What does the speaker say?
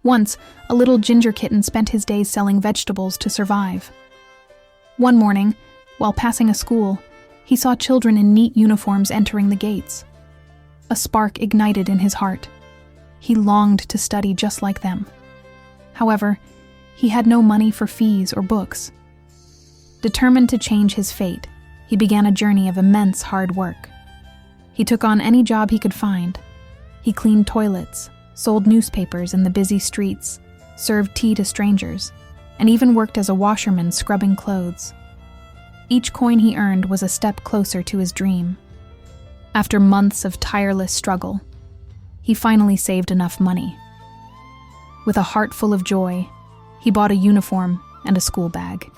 Once, a little ginger kitten spent his days selling vegetables to survive. One morning, while passing a school, he saw children in neat uniforms entering the gates. A spark ignited in his heart. He longed to study just like them. However, he had no money for fees or books. Determined to change his fate, he began a journey of immense hard work. He took on any job he could find. He cleaned toilets, sold newspapers in the busy streets, served tea to strangers, and even worked as a washerman scrubbing clothes. Each coin he earned was a step closer to his dream. After months of tireless struggle, he finally saved enough money. With a heart full of joy, he bought a uniform and a school bag.